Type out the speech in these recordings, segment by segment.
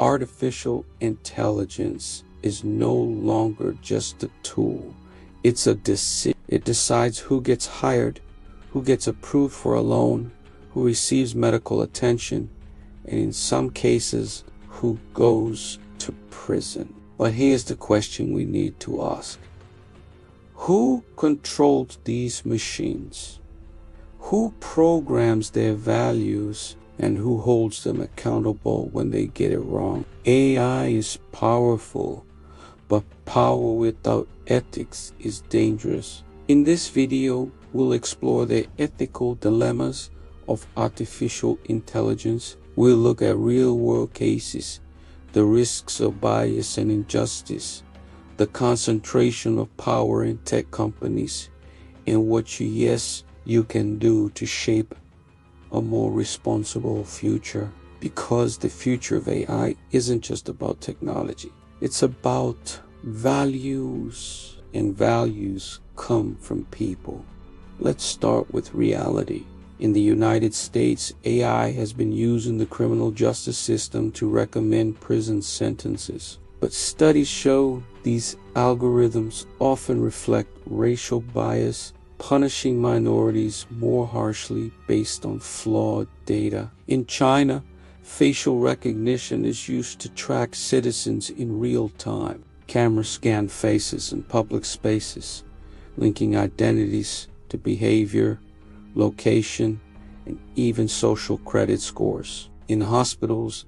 Artificial intelligence is no longer just a tool. It's a decision. It decides who gets hired, who gets approved for a loan, who receives medical attention, and in some cases, who goes to prison. But here's the question we need to ask. Who controls these machines? Who programs their values and who holds them accountable when they get it wrong? AI is powerful, but power without ethics is dangerous. In this video, we'll explore the ethical dilemmas of artificial intelligence. We'll look at real-world cases, the risks of bias and injustice, the concentration of power in tech companies, and what you can do to shape a more responsible future. Because the future of AI isn't just about technology. It's about values, and values come from people. Let's start with reality. In the United States, AI has been used in the criminal justice system to recommend prison sentences. But studies show these algorithms often reflect racial bias, punishing minorities more harshly based on flawed data. In China, facial recognition is used to track citizens in real time. Cameras scan faces in public spaces, linking identities to behavior, location, and even social credit scores. In hospitals,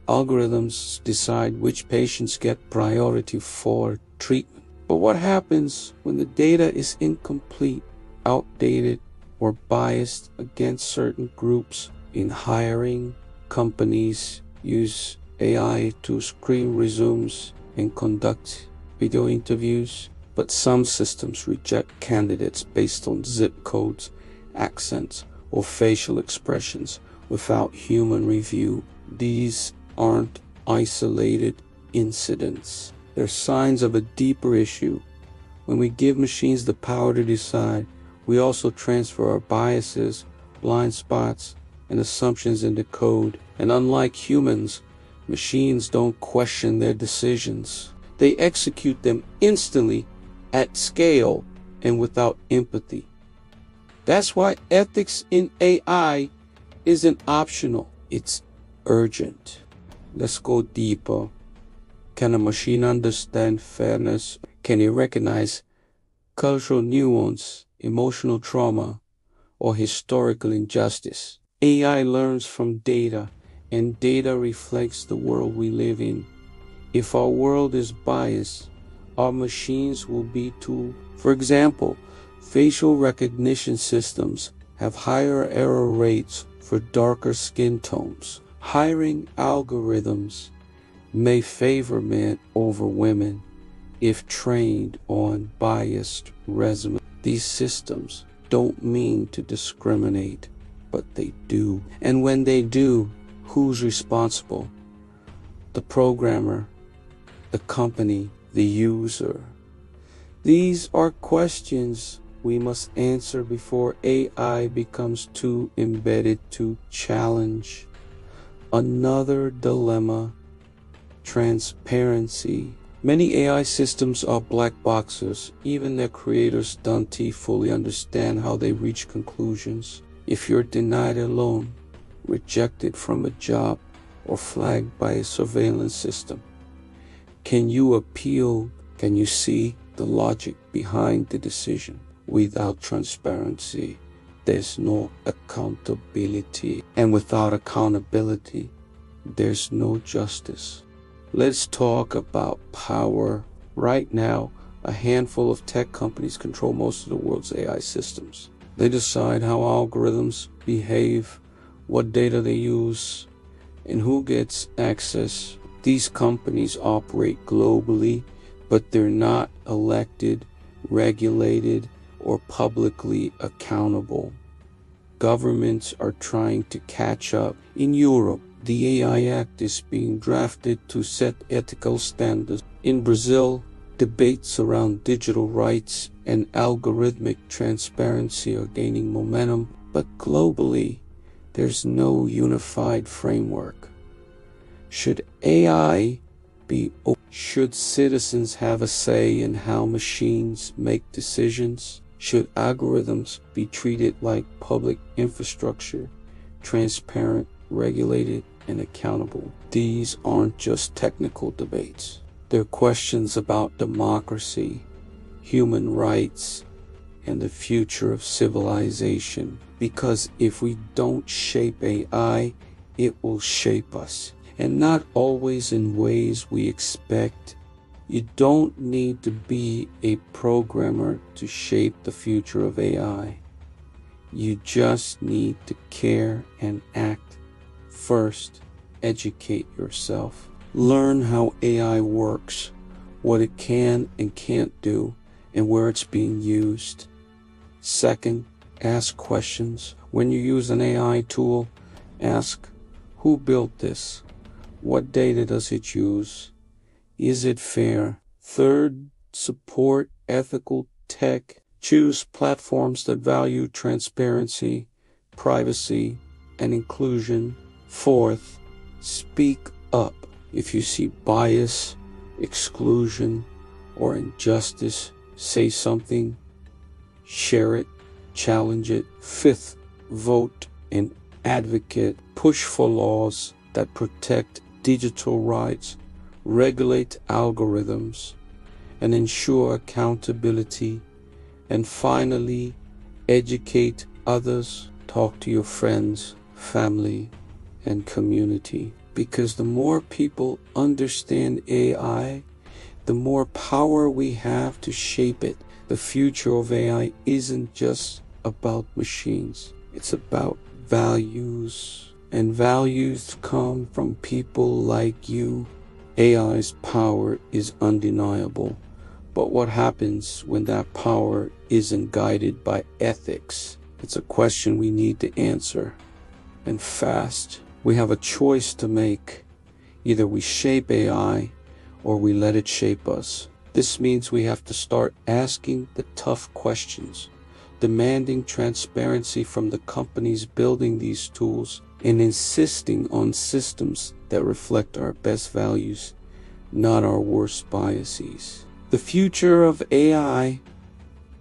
algorithms decide which patients get priority for treatment. But what happens when the data is incomplete, outdated, or biased against certain groups? In hiring, companies use AI to screen resumes and conduct video interviews, but some systems reject candidates based on zip codes, accents, or facial expressions without human review. These aren't isolated incidents. They're signs of a deeper issue. When we give machines the power to decide, we also transfer our biases, blind spots, and assumptions into code. And unlike humans, machines don't question their decisions. They execute them instantly, at scale, and without empathy. That's why ethics in AI isn't optional, it's urgent. Let's go deeper. Can a machine understand fairness? Can it recognize cultural nuance, emotional trauma, or historical injustice? AI learns from data, and data reflects the world we live in. If our world is biased, our machines will be too. For example, facial recognition systems have higher error rates for darker skin tones. Hiring algorithms may favor men over women if trained on biased resumes. These systems don't mean to discriminate, but they do. And when they do, who's responsible? The programmer, the company, the user. These are questions we must answer before AI becomes too embedded to challenge. Another dilemma: transparency. Many AI systems are black boxes. Even their creators don't fully understand how they reach conclusions. If you're denied a loan, rejected from a job, or flagged by a surveillance system, can you appeal? Can you see the logic behind the decision? Without transparency, there's no accountability. And without accountability, there's no justice. Let's talk about power. Right now, a handful of tech companies control most of the world's AI systems. They decide how algorithms behave, what data they use, and who gets access. These companies operate globally, but they're not elected, regulated, or publicly accountable. Governments are trying to catch up. In Europe, the AI Act is being drafted to set ethical standards. In Brazil, debates around digital rights and algorithmic transparency are gaining momentum, but globally, there's no unified framework. Should AI be open? Should citizens have a say in how machines make decisions? Should algorithms be treated like public infrastructure, transparent, regulated, and accountable? These aren't just technical debates. They're questions about democracy, human rights, and the future of civilization. Because if we don't shape AI, it will shape us. And not always in ways we expect. You don't need to be a programmer to shape the future of AI. You just need to care and act. First, educate yourself. Learn how AI works, what it can and can't do, and where it's being used. Second, ask questions. When you use an AI tool, ask, who built this? What data does it use? Is it fair? Third, support ethical tech. Choose platforms that value transparency, privacy, and inclusion. Fourth, speak up. If you see bias, exclusion, or injustice, say something, share it, challenge it. Fifth, vote and advocate. Push for laws that protect digital rights, regulate algorithms, and ensure accountability. And finally, educate others. Talk to your friends, family, and community. Because the more people understand AI, the more power we have to shape it. The future of AI isn't just about machines. It's about values. And values come from people like you. AI's power is undeniable. But what happens when that power isn't guided by ethics? It's a question we need to answer. And fast. We have a choice to make. Either we shape AI or we let it shape us. This means we have to start asking the tough questions, demanding transparency from the companies building these tools, and insisting on systems that reflect our best values, not our worst biases. The future of AI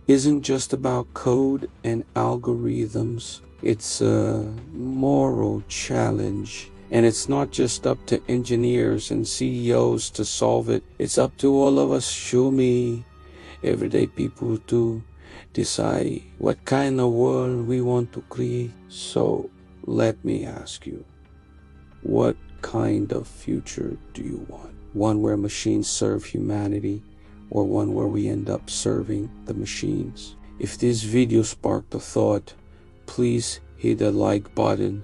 isn't just about code and algorithms. It's a moral challenge. And it's not just up to engineers and CEOs to solve it. It's up to all of us, Shumi, everyday people, to decide what kind of world we want to create. So let me ask you, what kind of future do you want? One where machines serve humanity, or one where we end up serving the machines? If this video sparked a thought, please hit the like button,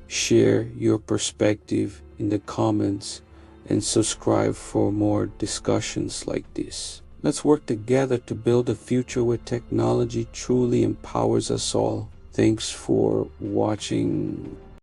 share your perspective in the comments, and subscribe for more discussions like this. Let's work together to build a future where technology truly empowers us all. Thanks for watching.